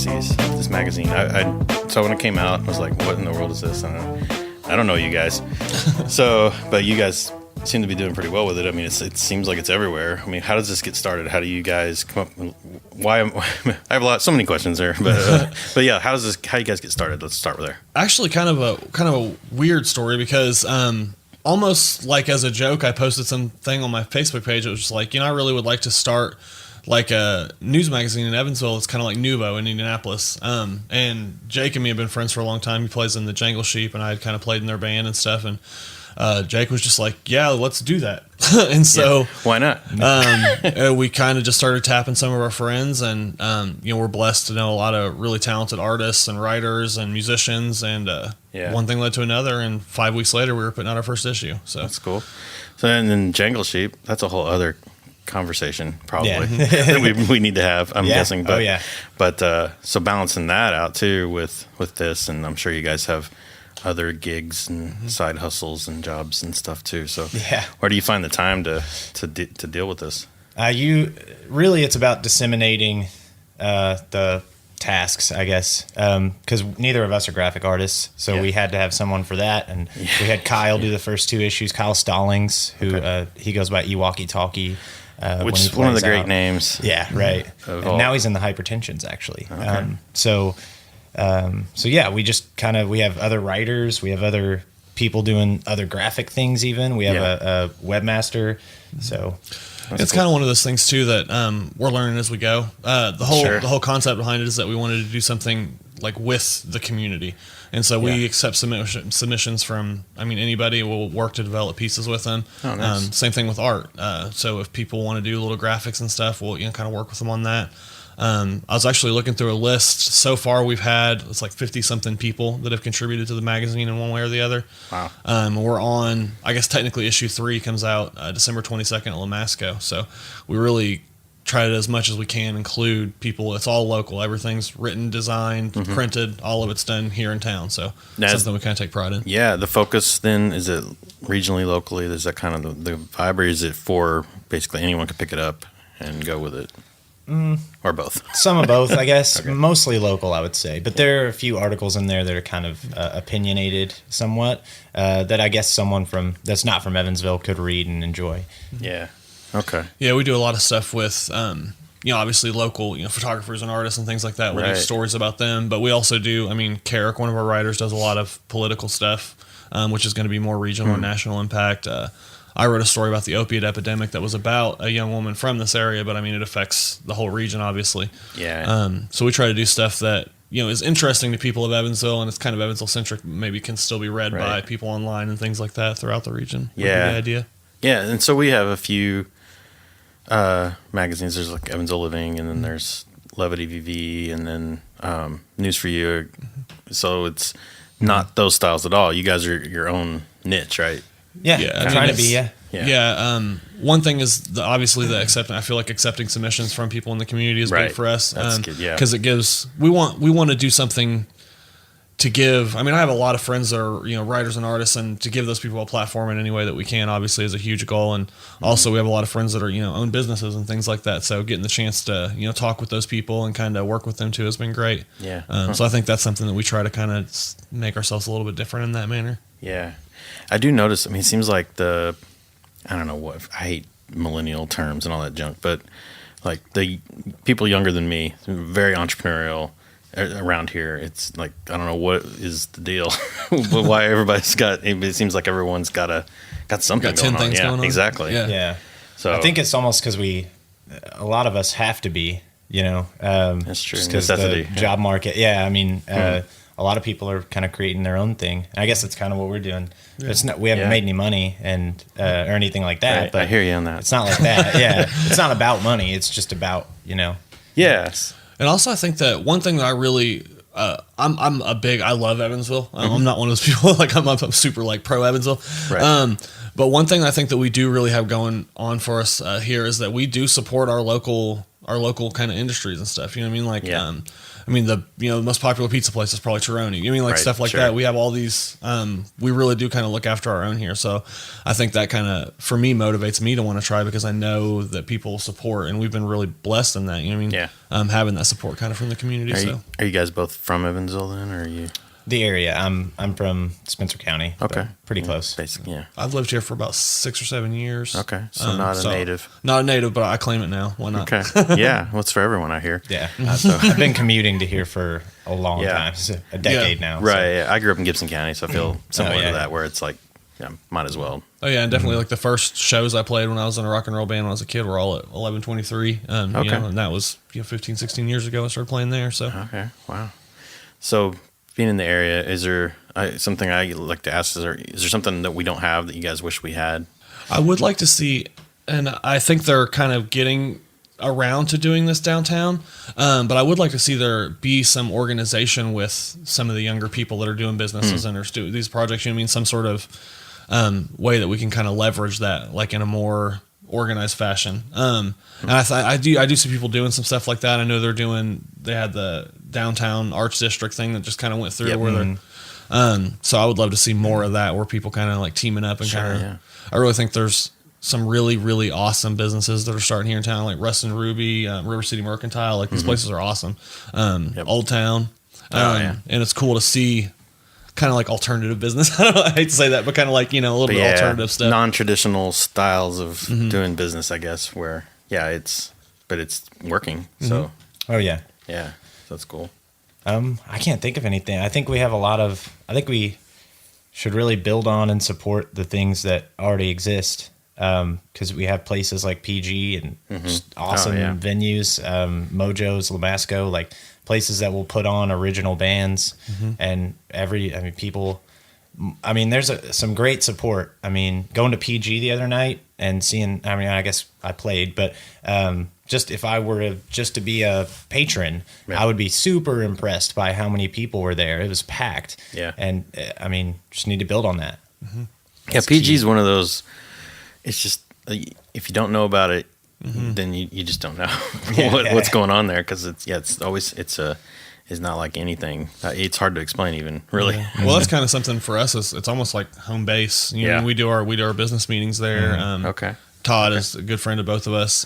Daisies, this magazine. So when it came out, I was like, what in the world is this? And I don't know you guys. But you guys seem to be doing pretty well with it. I mean, it seems like it's everywhere. I mean, how does this get started? How do you guys come up with, I have so many questions there, but yeah, how do you guys get started? Let's start with there. Actually, kind of a weird story because, almost like as a joke, I posted something on my Facebook page. It was just like, I really would like to start like a news magazine in Evansville. It's kind of like Nuvo in Indianapolis. And Jake and me have been friends for a long time. He plays in the Jangle Sheep, and I had kind of played in their band and stuff. And Jake was just like, yeah, let's do that. And so why not? We kind of just started tapping some of our friends, and we're blessed to know a lot of really talented artists and writers and musicians, and one thing led to another, and 5 weeks later we were putting out our first issue. So that's cool. So then Jangle Sheep, that's a whole other conversation probably that we need to have, I'm guessing. But so balancing that out too with this, and I'm sure you guys have other gigs and side hustles and jobs and stuff too. So where do you find the time to deal with this? It's about disseminating the tasks, I guess, because neither of us are graphic artists, so we had to have someone for that, and we had Kyle do the first two issues. Kyle Stallings, who he goes by Ewalkie Talkie, which is one of the great names. Yeah, right. And now he's in the Hypertensions, actually. Okay. We just we have other writers, we have other people doing other graphic things. Even we have a webmaster. So it's kind of one of those things too that we're learning as we go. The whole concept behind it is that we wanted to do something like with the community, and so we accept submissions from anybody. We'll work to develop pieces with them. Oh, nice. Same thing with art. So if people want to do little graphics and stuff, we'll kind of work with them on that. I was actually looking through a list. So far, we've had 50-something people that have contributed to the magazine in one way or the other. Wow. We're on, I guess technically issue 3 comes out December 22nd at Lamasco. So we really try to, as much as we can, include people. It's all local. Everything's written, designed, printed. All of it's done here in town. So that's something we kind of take pride in. Yeah. The focus then, is it regionally, locally? Is that kind of the vibe, or is it for basically anyone can pick it up and go with it? Or both? Some of both, I guess. Okay. Mostly local, I would say. But there are a few articles in there that are kind of opinionated somewhat, that I guess someone that's not from Evansville could read and enjoy. Yeah. Okay. Yeah, we do a lot of stuff with, obviously local, photographers and artists and things like that. We do stories about them. But we also do, Carrick, one of our writers, does a lot of political stuff, which is going to be more regional or national impact. I wrote a story about the opiate epidemic that was about a young woman from this area, but it affects the whole region, obviously. Yeah. So we try to do stuff that, is interesting to people of Evansville, and it's kind of Evansville-centric, maybe can still be read by people online and things like that throughout the region. Yeah. The idea. Yeah, and so we have a few magazines. There's like Evansville Living, and then there's Levity VV, and then News for You. So it's not those styles at all. You guys are your own niche, right? Yeah, trying to be. One thing is obviously the accepting. I feel like accepting submissions from people in the community is big for us. That's good, because it gives. We want to do something to give. I have a lot of friends that are writers and artists, and to give those people a platform in any way that we can, obviously, is a huge goal. And also, we have a lot of friends that are own businesses and things like that. So getting the chance to talk with those people and kind of work with them too has been great. Yeah. So I think that's something that we try to kind of make ourselves a little bit different in that manner. Yeah. I do notice, it seems like I don't know what, I hate millennial terms and all that junk, but like the people younger than me, very entrepreneurial around here. It's like, I don't know what is the deal, why everybody's it seems like everyone's got something going on. Things going on. Exactly. Yeah. So I think it's almost because a lot of us have to be, that's true. Because the job market. Yeah. A lot of people are kind of creating their own thing. I guess that's kind of what we're doing. Yeah. It's not, we haven't made any money or anything like that. Right. But I hear you on that. It's not like that. Yeah, it's not about money. It's just about Yes. And also, I think that one thing that I really I love Evansville. I'm not one of those people I'm super pro Evansville. Right. But one thing I think that we do really have going on for us here is that we do support our local kind of industries and stuff. You know what I mean? I mean, the most popular pizza place is probably Chironi. I mean, like stuff like that. We have all these. We really do kind of look after our own here. So I think that kind of, for me, motivates me to want to try, because I know that people support, and we've been really blessed in that. You know what I mean? Yeah. Having that support kind of from the community. Are you guys both from Evansville then, or are you? The area. I'm from Spencer County. Okay. Pretty close. Basically, yeah. I've lived here for about 6 or 7 years. Okay. So not a native. Not a native, but I claim it now. Why not? Okay. Yeah. Well, it's for everyone out here. Yeah. I've been commuting to here for a long time. So a decade now. Right. So. Yeah. I grew up in Gibson County, so I feel similar to that, where it's like, might as well. Oh yeah, and definitely like the first shows I played when I was in a rock and roll band when I was a kid were all at 1123. Okay. And that was 15, 16 years ago I started playing there. So okay, wow. So being in the area, is there something I like to ask? Is there something that we don't have that you guys wish we had? I would like to see, and I think they're kind of getting around to doing this downtown, but I would like to see there be some organization with some of the younger people that are doing businesses and are doing these projects. You know what I mean? Some sort of way that we can kind of leverage that, like in a more organized fashion. And I do see people doing some stuff like that. I know they had the downtown arts district thing that just kind of went through where they're, so I would love to see more of that, where people kind of like teaming up and I really think there's some really, really awesome businesses that are starting here in town, like Rust and Ruby, River City Mercantile. Like these places are awesome. Old Town. And it's cool to see kind of like alternative business. I hate to say that, but kind of like, a little bit alternative stuff. Non-traditional styles of doing business, I guess, where, it's working. So, yeah, that's cool. I can't think of anything. I think we have I think we should really build on and support the things that already exist. Because we have places like PG and just awesome venues, Mojo's, Lamasco, like places that will put on original bands and people. I mean, there's some great support. I mean, going to PG the other night and seeing. I mean, I guess I played, but just if I were to be a patron, I would be super impressed by how many people were there. It was packed. Yeah, and I mean, just need to build on that. PG is one of those. It's just, if you don't know about it, then you just don't know what's going on there, because it's not like anything. It's hard to explain even, really. Yeah. Well, that's kind of something for us. It's almost like home base. You know, we do our business meetings there. Okay. Todd is a good friend of both of us.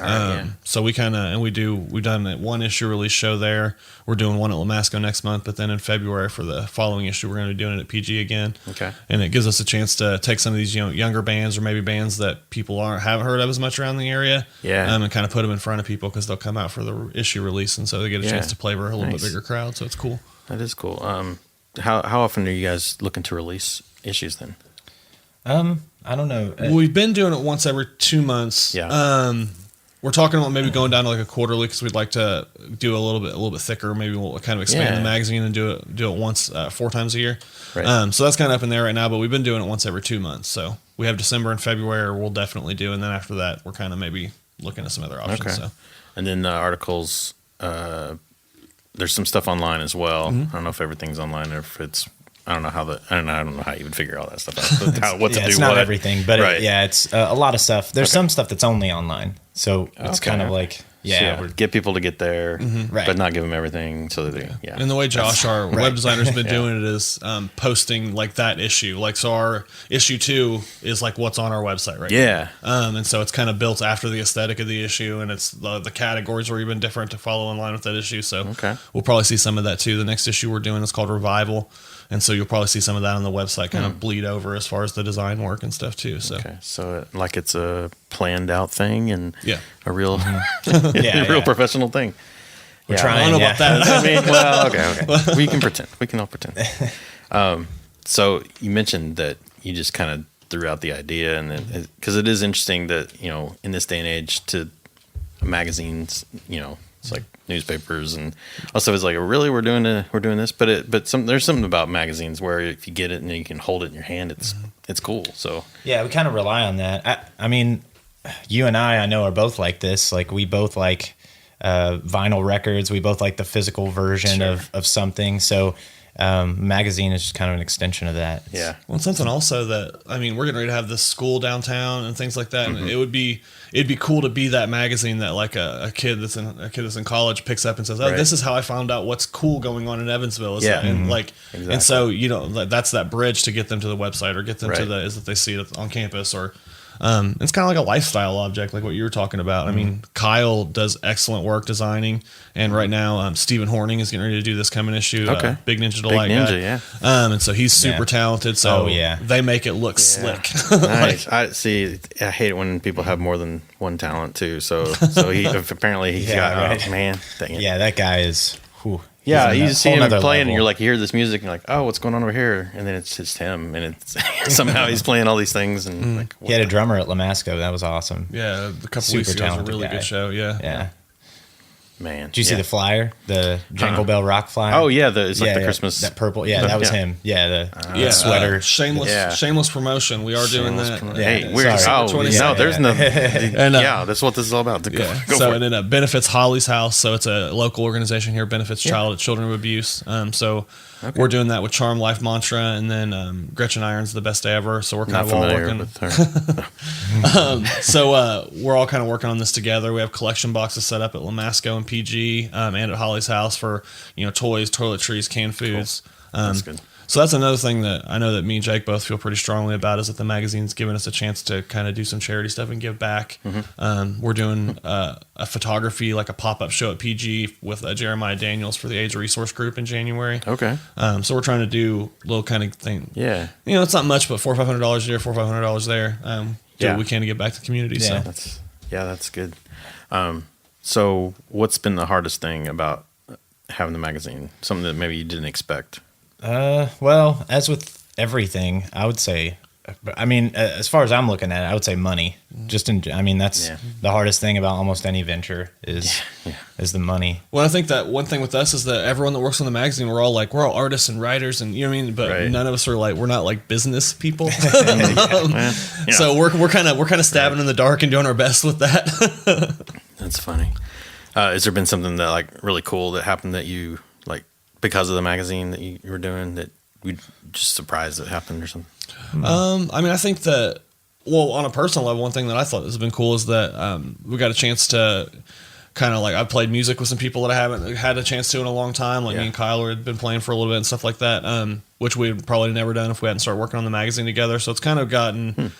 So we kind of, and we've done a one issue release show there. We're doing one at Lamasco next month, but then in February for the following issue, we're going to be doing it at PG again. Okay. And it gives us a chance to take some of these younger bands, or maybe bands that people haven't heard of as much around the area. Yeah. And kind of put them in front of people, because they'll come out for the issue release, and so they get a chance to play for a little bit bigger crowd. So it's cool. That is cool. How often are you guys looking to release issues then? I don't know. We've been doing it once every 2 months. Yeah. We're talking about maybe going down to like a quarterly, because we'd like to do a little bit thicker. Maybe we'll kind of expand the magazine and do it once 4 times a year. Right. So that's kind of up in there right now. But we've been doing it once every 2 months. So we have December and February we'll definitely do, and then after that we're kind of maybe looking at some other options. Okay. So. And then the articles. There's some stuff online as well. I don't know if everything's online or if it's. I don't know how you would figure all that stuff out. It's not everything, but it's a lot of stuff. There's some stuff that's only online, so it's kind of like get people to get there, but not give them everything. So that And the way Josh, our web designer, has been doing it is posting like that issue. Like, so our issue 2 is like what's on our website right now. And so it's kind of built after the aesthetic of the issue, and it's the categories are even different to follow in line with that issue. So we'll probably see some of that too. The next issue we're doing is called Revival. And so you'll probably see some of that on the website kind of bleed over as far as the design work and stuff too. So, so like it's a planned out thing and a real, real professional thing. We're trying. I don't know about that. I mean, well, okay. We can pretend. We can all pretend. So you mentioned that you just kind of threw out the idea, and because it is interesting that in this day and age, to magazines, it's like newspapers and also it's like, really, we're doing this, but there's something about magazines where if you get it and you can hold it in your hand, it's cool. So we kind of rely on that. I mean, you and I know are both like this. Like, we both like vinyl records. We both like the physical version of something. So magazine is just kind of an extension of that. Yeah. Well, something also that, I mean, we're getting ready to have this school downtown and things like that, and it'd be cool to be that magazine that like a kid that's in college picks up and says, "Oh, Right. this is how I found out what's cool going on in Evansville." Yeah. And like, Exactly. and so that's that bridge to get them to the website or get them to Right. is that they see it on campus or. It's kind of like a lifestyle object, like what you were talking about. I mean, Kyle does excellent work designing, and right now, Stephen Horning is getting ready to do this coming issue. Okay. Big Ninja Delight guy. Yeah. And so he's super talented. So they make it look slick. Nice. I see. I hate it when people have more than one talent too. So he apparently he's got right. Oh man, dang it. Yeah, that guy is. Whew, Yeah, you just see him playing, level. and you're like, you hear this music, and you're like, oh, what's going on over here? And then it's just him, and it's somehow he's playing all these things, and like, He had a drummer at Lamasco. That was awesome. Yeah, a couple Super weeks ago was a talented really guy. good show. Yeah. Yeah. man. Did you see the flyer? The Jingle Bell Rock flyer? Oh yeah, it's like the Christmas. That purple. Yeah, that was him. Yeah, the sweater. Shameless promotion. We are doing that. Hey, we're Sorry. there's no. And, that's what this is all about. Go so for it. and it benefits Holly's House. So it's a local organization here, benefits children of abuse. So we're doing that with Charm Life Mantra, and then Gretchen Irons, The Best Day Ever. So we're kind Not of all familiar working. with her. So we're all kind of working on this together. We have collection boxes set up at Lamasco and PG, and at Holly's House for toys, toiletries, canned foods. That's good. So that's another thing that I know that me and Jake both feel pretty strongly about, is that the magazine's given us a chance to kind of do some charity stuff and give back. We're doing a photography, like a pop-up show at PG with Jeremiah Daniels for the AIDS Resource Group in January. Okay. So we're trying to do a little kind of thing. Yeah. It's not much, but $400 or $500 a year, $400 or $500 there. Do what we can to give back to the community. Yeah. So That's good. So what's been the hardest thing about having the magazine? Something that maybe you didn't expect? Well, as with everything, I would say, as far as I'm looking at it, I would say money. That's the hardest thing about almost any venture is the money. Well, I think that one thing with us is that everyone that works on the magazine, we're all artists and writers, and but none of us are we're not like business people. So we're kind of stabbing in the dark and doing our best with that. That's funny. Has there been something that like really cool that happened that you like because of the magazine that you were doing that we just surprised it happened or something? I think that, on a personal level, one thing that I thought has been cool is that we got a chance to kind of I played music with some people that I haven't had a chance to in a long time. Me and Kyle had been playing for a little bit and stuff like that, which we'd probably never done if we hadn't started working on the magazine together. So it's kind of gotten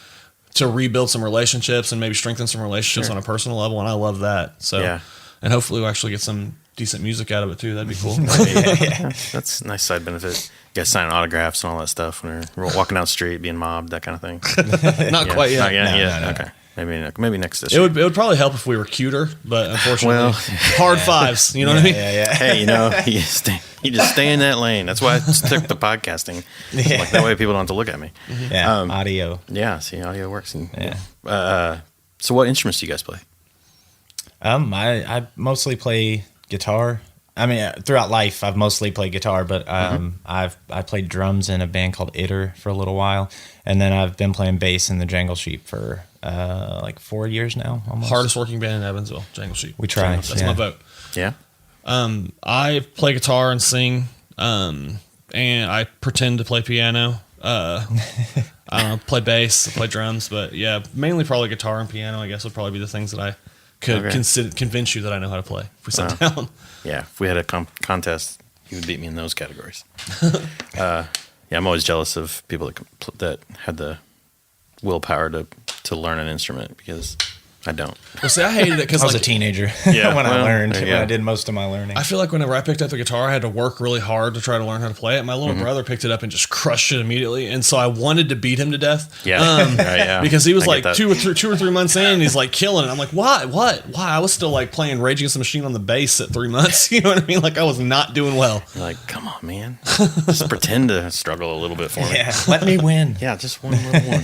to rebuild some relationships and maybe strengthen some relationships on a personal level, and I love that. So, and hopefully we'll actually get some decent music out of it too. That'd be cool. That's a nice side benefit. You guys signing autographs and all that stuff when we're walking down the street, being mobbed, that kind of thing. Not quite yet. Not yet. No. Okay. Maybe next issue. It would probably help if we were cuter, but unfortunately, hard fives. You know what I mean? Yeah. Hey, you just stay in that lane. That's why I took the podcasting. Like that way people don't have to look at me. Yeah, audio. Yeah, see, audio works. So what instruments do you guys play? I mostly play guitar. Throughout life, I've mostly played guitar, but I played drums in a band called Itter for a little while, and then I've been playing bass in the Jangle Sheep for 4 years now. Almost. Hardest working band in Evansville, Jangle Sheep. We try. That's my vote. Yeah. I play guitar and sing, and I pretend to play piano. I play bass, I play drums, but mainly probably guitar and piano. I guess would probably be the things that I could convince you that I know how to play if we sat down. Yeah, if we had a contest, you would beat me in those categories. I'm always jealous of people that had the willpower to learn an instrument because I don't. Well, see, I hated it because I was a teenager when I learned. When I did most of my learning. I feel like whenever I picked up the guitar, I had to work really hard to try to learn how to play it. My little brother picked it up and just crushed it immediately, and so I wanted to beat him to death. Because he was like 2 or 3 months in, and he's like killing it. I'm like, why? I was still like playing Rage Against the Machine on the bass at 3 months. You know what I mean? Like I was not doing well. You're like, come on, man, just pretend to struggle a little bit for me. Yeah, let me win. Yeah, just one little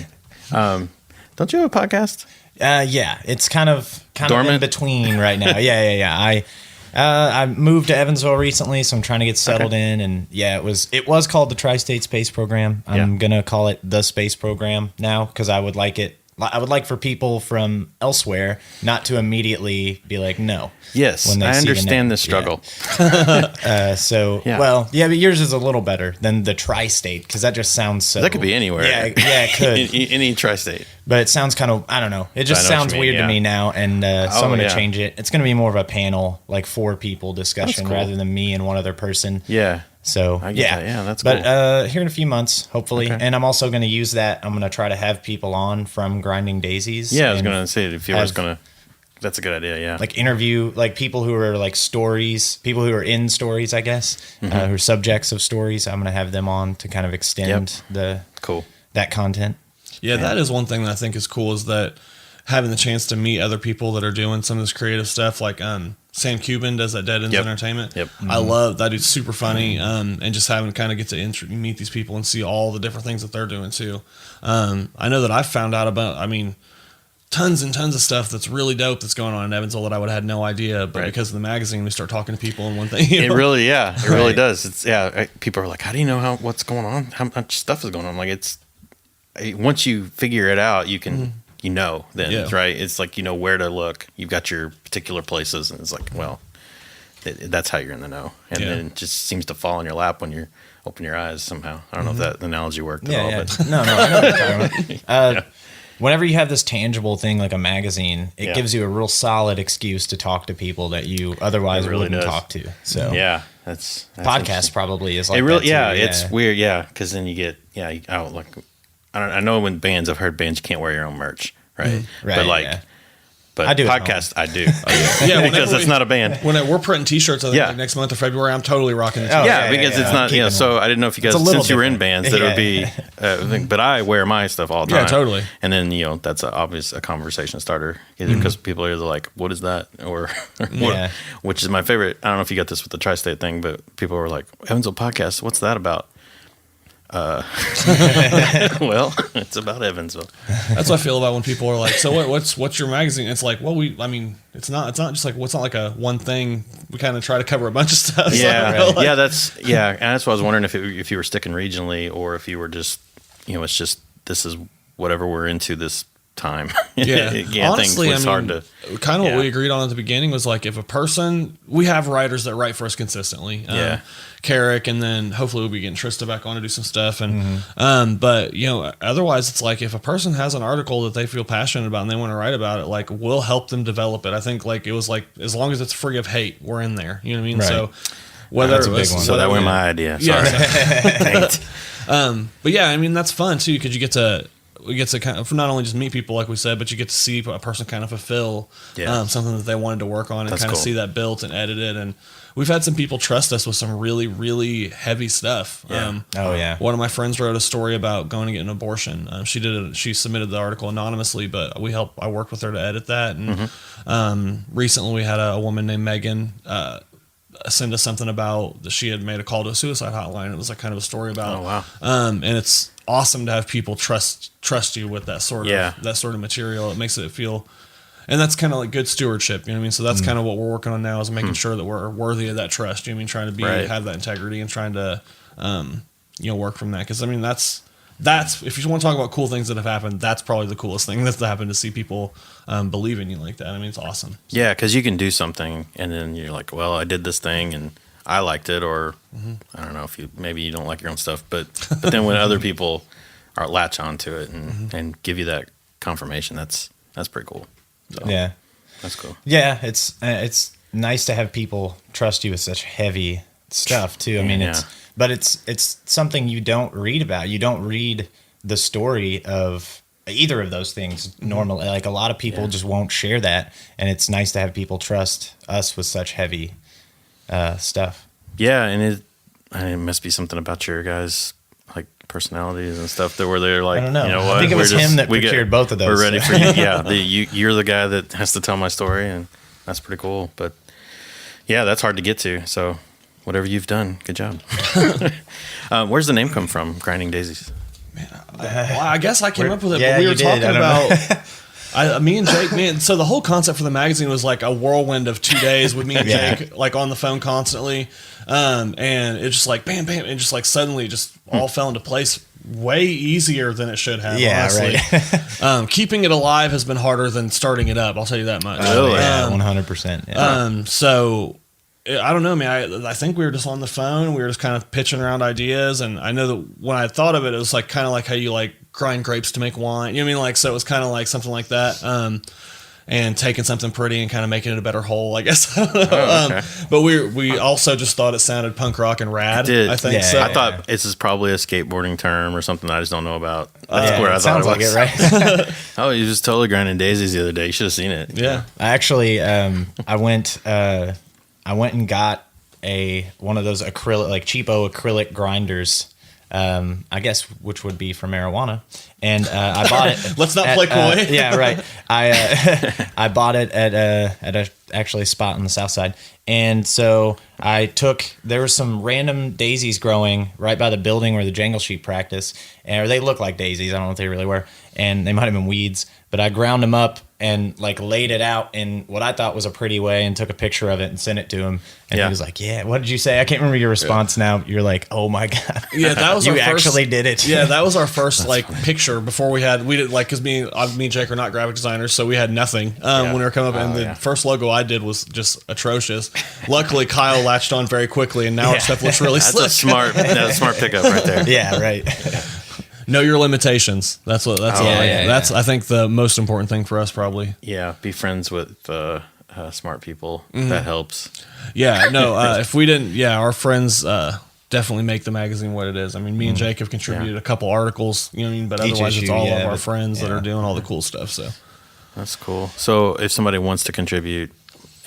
one. Don't you have a podcast? It's kind of Dormant? in between right now. Yeah. I moved to Evansville recently, so I'm trying to get settled in. And it was called the Tri-State Space Program. I'm gonna call it the Space Program now because I would like it I would like for people from elsewhere not to immediately be like, no. Yes, when they I see understand this struggle. But yours is a little better than the tri-state because that just sounds so. That could be anywhere. Yeah, it could. Any tri-state. But it sounds kind of, I don't know. It just sounds weird to me now, and so I'm going to change it. It's going to be more of a panel, like 4 people discussion rather than me and one other person. Yeah. So, that's cool. But here in a few months, hopefully. Okay. And I'm also going to use that. I'm going to try to have people on from Grinding Daisies. Yeah, I was going to say, if you were going to, that's a good idea, yeah. Like interview, like people who are like stories, people who are in stories, I guess, who are subjects of stories. I'm going to have them on to kind of extend that content. Yeah, that is one thing that I think is cool is that having the chance to meet other people that are doing some of this creative stuff, like Sam Cuban does that Dead Ends Entertainment. Yep. I love that. Dude's super funny, and just having to kind of get to meet these people and see all the different things that they're doing too. I know that I've found out about, tons and tons of stuff that's really dope that's going on in Evansville that I would have had no idea, but because of the magazine, we start talking to people and one thing. It really does. It's people are like, how do you know what's going on? How much stuff is going on? Like once you figure it out, you can. Right? It's like, where to look. You've got your particular places, and it's like, well, that's how you're in the know. And then it just seems to fall in your lap when you open your eyes somehow. I don't know if that analogy worked at all. But. No, I know what you're talking about. Whenever you have this tangible thing like a magazine, it gives you a real solid excuse to talk to people that you otherwise wouldn't talk to. So that's podcast probably is like it really, that too. It's weird, because then you get I know when bands, I've heard bands you can't wear your own merch, right? Right. But I do podcast, I do. Because it's not a band. When we're printing T-shirts, I think like next month of February, I'm totally rocking the T-shirt. Because it's not. So I didn't know if you guys, since you were in bands, that it would be. But I wear my stuff all the time. Yeah, totally. And then that's a conversation starter, either because people are either like, "What is that?" or what, which is my favorite. I don't know if you got this with the tri-state thing, but people were like, "Evansville podcast, what's that about?" Well, it's about Evansville. That's what I feel about when people are like, "So what's your magazine?" It's like, well, it's not just like, it's not like a one thing. We kind of try to cover a bunch of stuff. Yeah, and that's what I was wondering if you were sticking regionally or if you were just, it's just this is whatever we're into this time. Honestly, it's hard to kind of what we agreed on at the beginning was like, if a person, we have writers that write for us consistently. Carrick, and then hopefully we'll be getting Trista back on to do some stuff. And but otherwise it's like if a person has an article that they feel passionate about and they want to write about it, like we'll help them develop it. I think like it was like as long as it's free of hate, we're in there. You know what I mean? Right. So whether that's a big one. So that was my idea. Sorry. But that's fun too because we get to kind of not only just meet people like we said, but you get to see a person kind of fulfill something that they wanted to work on and kind of see that built and edited. And we've had some people trust us with some really, really heavy stuff. One of my friends wrote a story about going to get an abortion. She submitted the article anonymously, but I worked with her to edit that. And recently we had a woman named Megan send us something about that she had made a call to a suicide hotline. It was like kind of a story about, and it's awesome to have people trust you with that sort of material. It makes it feel, and that's kind of like good stewardship. You know what I mean? So that's kind of what we're working on now is making sure that we're worthy of that trust. You know what I mean? Trying to have that integrity and trying to, work from that. Cause that's, if you want to talk about cool things that have happened, that's probably the coolest thing that's happened to see people believe in you like that. I mean, it's awesome. Yeah, because you can do something and then you're like, well, I did this thing and I liked it, or I don't know if maybe you don't like your own stuff, but then when other people are latch onto it and give you that confirmation, that's pretty cool. So, that's cool. Yeah, it's nice to have people trust you with such heavy stuff too. I mean, it's something you don't read about. You don't read the story of either of those things normally. Like a lot of people just won't share that, and it's nice to have people trust us with such heavy stuff. Yeah, and it must be something about your guys' like personalities and stuff that where they're like, I don't know. You know what? I think it was him that procured both of those. We're ready for you. Yeah, you're the guy that has to tell my story, and that's pretty cool. But yeah, that's hard to get to. So whatever you've done, good job. Where's the name come from? Grinding Daisies. Man, I guess I came up with it. But we were talking about. Me and Jake, so the whole concept for the magazine was like a whirlwind of 2 days with me and Jake, like on the phone constantly. And it just like, bam, bam, and just like suddenly just all fell into place way easier than it should have. Yeah, honestly. right. Keeping it alive has been harder than starting it up. I'll tell you that much. Oh, yeah, 100%. Yeah. So I don't know, man. I think we were just on the phone. We were just kind of pitching around ideas, and I know that when I thought of it, it was like kind of like how you like grind grapes to make wine. You know what I mean? Like, so it was kind of like something like that. And taking something pretty and kind of making it a better whole, I guess. I don't know. Oh, okay. But we also just thought it sounded punk rock and rad. It did. I think Yeah, so. I thought this is probably a skateboarding term or something I just don't know about. That's Yeah, where I it thought sounds it was. like it, right? Oh, you just totally grinding daisies the other day. You should have seen it. Yeah. I actually, I went and got one of those acrylic, like cheapo acrylic grinders. I guess which would be for marijuana, and I bought it. Let's not play coy. Yeah, right. I bought it at a actually spot on the south side, and so there were some random daisies growing right by the building where the jangle sheep practice, or they look like daisies. I don't know if they really were, and they might have been weeds, but I ground them up and like laid it out in what I thought was a pretty way and took a picture of it and sent it to him. And he was like, yeah, what did you say? I can't remember your response now. You're like, oh my God. Yeah, that was you our first, actually did it. Yeah, that was our first like picture before we did like, because me and Jake are not graphic designers, so we had nothing when we were coming up. And the first logo I did was just atrocious. Luckily, Kyle latched on very quickly, and now our stuff looks really slick. That's a smart pickup right there. Yeah, right. Know your limitations. That's I think the most important thing for us probably. Yeah, be friends with smart people. That helps. Yeah, no, if we didn't, our friends definitely make the magazine what it is. I mean, me and Jake have contributed a couple articles, you know what I mean? But Each otherwise issue, it's all of our friends that are doing all the cool stuff, so. That's cool. So if somebody wants to contribute,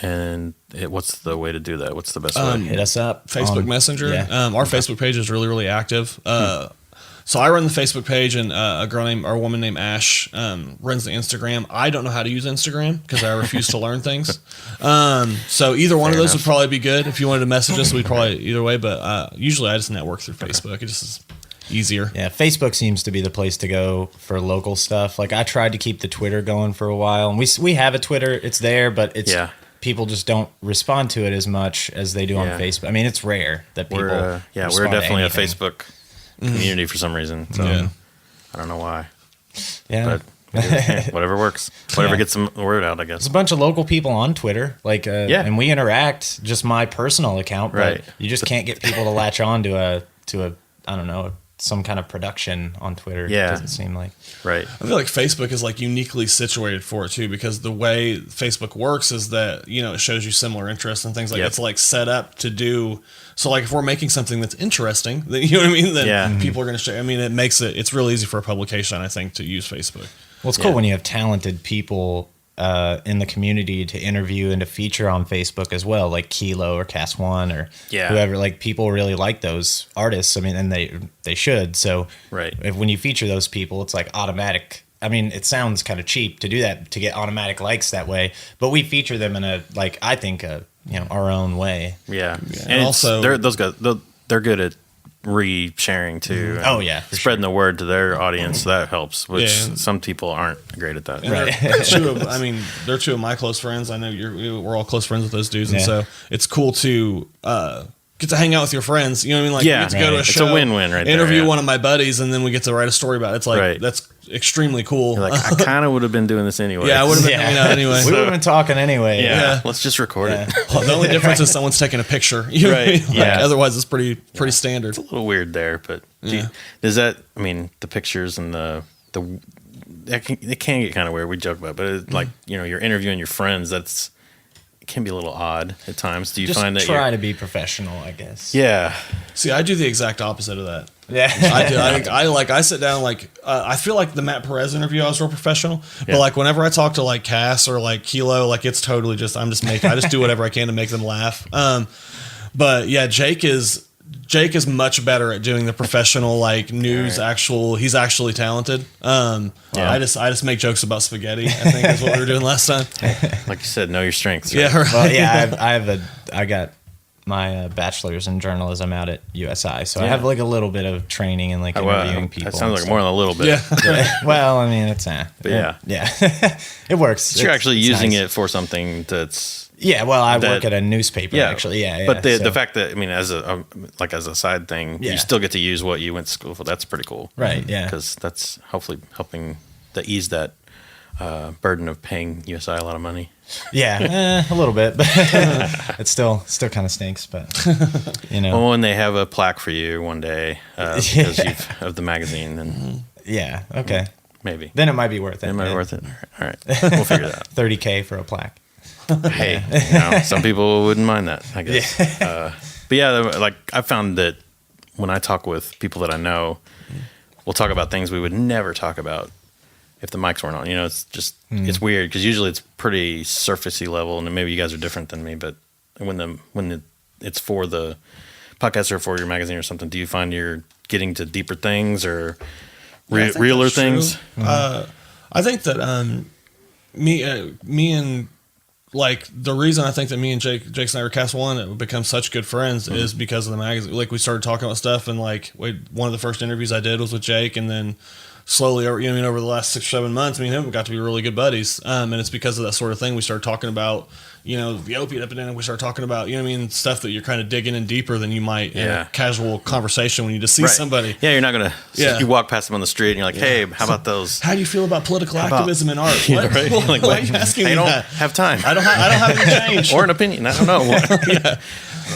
what's the way to do that? What's the best way? Hit us up. Facebook Messenger. Yeah. Our Facebook page is really, really active. So I run the Facebook page, and a woman named Ash runs the Instagram. I don't know how to use Instagram because I refuse to learn things. So either one of those would probably be good. If you wanted to message us, we'd probably either way. But usually I just network through Facebook. It just is easier. Yeah, Facebook seems to be the place to go for local stuff. Like I tried to keep the Twitter going for a while, and we have a Twitter. It's there, but it's people just don't respond to it as much as they do on Facebook. I mean, it's rare that people. We're definitely a Facebook community for some reason. So I don't know why. Yeah. But whatever works. Whatever gets the word out, I guess. There's a bunch of local people on Twitter, like and we interact. Just my personal account, but you just can't get people to latch on to a I don't know, some kind of production on Twitter. Yeah. It doesn't seem like. Right. I feel like Facebook is like uniquely situated for it too, because the way Facebook works is that, you know, it shows you similar interests and things like it's like set up to do. So like if we're making something that's interesting, then, you know what I mean? Then people are going to share. I mean, it's real easy for a publication, I think, to use Facebook. Well, it's cool when you have talented people in the community to interview and to feature on Facebook as well, like Kilo or Cast One or whoever. Like people really like those artists. I mean, and they should. So when you feature those people, it's like automatic. I mean, it sounds kind of cheap to do that, to get automatic likes that way, but we feature them in I think our own way. Yeah. And also those guys, they're good at re-sharing too. Oh yeah, spreading the word to their audience, that helps, which some people aren't great at that. Right. They're two of my close friends. I know we're all close friends with those dudes, and so it's cool to get to hang out with your friends. You know what I mean? Like, you get to go to a show, it's a win-win right there. Interview one of my buddies, and then we get to write a story about it. It's like that's extremely cool. You're like, I kind of would have been doing this anyway. I would have been hanging out anyway. We would have been talking anyway. Yeah. Let's just record it. Well, the only difference is someone's taking a picture. You know what I mean? Like, otherwise, it's pretty standard. It's a little weird there, but does that? I mean, the pictures and it can get kind of weird. We joke about, it, but it's like you're interviewing your friends. It can be a little odd at times. Do you find that try to be professional, I guess? Yeah. See, I do the exact opposite of that. Yeah, I do. I sit down I feel like the Matt Perez interview, I was real professional, but like whenever I talk to like Cass or like Kilo, like it's totally just I just do whatever I can to make them laugh. But yeah, Jake is much better at doing the professional like news. He's actually talented. I just make jokes about spaghetti, I think is what we were doing last time. Like you said, know your strengths. Right? Yeah. Well, yeah, I got my bachelor's in journalism out at USI, so I have like a little bit of training and like interviewing people. That sounds like more than a little bit. Yeah. Well, I mean, it's but yeah, it works. But you're actually using it for something that's well, I work at a newspaper actually. Yeah. But the fact that as a side thing, you still get to use what you went to school for. That's pretty cool, right? Yeah, because that's hopefully helping to ease that burden of paying USI a lot of money. Yeah, a little bit, but it still kind of stinks. But well, when they have a plaque for you one day because of the magazine, then okay, maybe then it might be worth it. It might be worth it. All right, we'll figure it out. $30,000 for a plaque. Hey, some people wouldn't mind that, I guess. But yeah, like I found that when I talk with people that I know, we'll talk about things we would never talk about if the mics weren't on. It's just it's weird because usually it's pretty surfacey level, and maybe you guys are different than me. But when it's for the podcast or for your magazine or something, do you find you're getting to deeper things or realer things? I think that me and like the reason I think that me and Jake Snyder were Cast One have become such good friends is because of the magazine. Like we started talking about stuff, and like one of the first interviews I did was with Jake, and then slowly, over the last 6 or 7 months, me and him got to be really good buddies. And it's because of that sort of thing. We started talking about, the opiate epidemic. We started talking about, stuff that you're kind of digging in deeper than you might in a casual conversation when you just see somebody. Yeah, you're not going to, you walk past them on the street and you're like, hey, how about those? How do you feel about political activism in art? What? Right? Like, why are you asking me that? I don't have time. I don't have any change. Or an opinion. I don't know.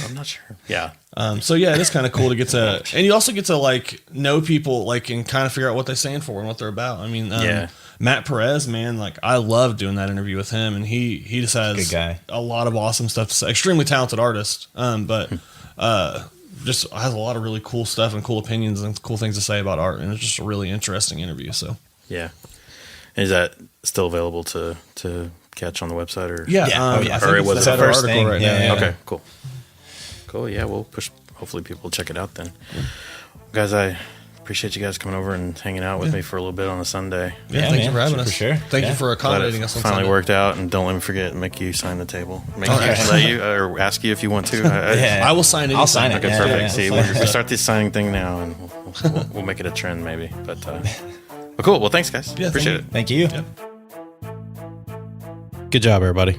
I'm not sure. Yeah. So yeah, it is kind of cool to get to, and you also get to like know people, like, and kind of figure out what they stand for and what they're about. I mean, Matt Perez, man, like I love doing that interview with him, and he just has good guy. A lot of awesome stuff to say. Extremely talented artist, but just has a lot of really cool stuff and cool opinions and cool things to say about art, and it's just a really interesting interview. So yeah, is that still available to catch on the website or or it was the first article right now? Yeah. Okay, cool. Yeah, we'll push. Hopefully, people will check it out then. Guys, I appreciate you guys coming over and hanging out with me for a little bit on a Sunday. Yeah, thank you for having us. For sure. Thank you for accommodating us. On finally Sunday. worked out, and don't let me forget. Make you sign the table. Let you or ask you if you want to. I will sign it. I'll sign it. Okay, perfect. See, we'll start this signing thing now, and we'll make it a trend maybe. But cool. Well, thanks, guys. Yeah, appreciate it. Thank you. Good job, everybody.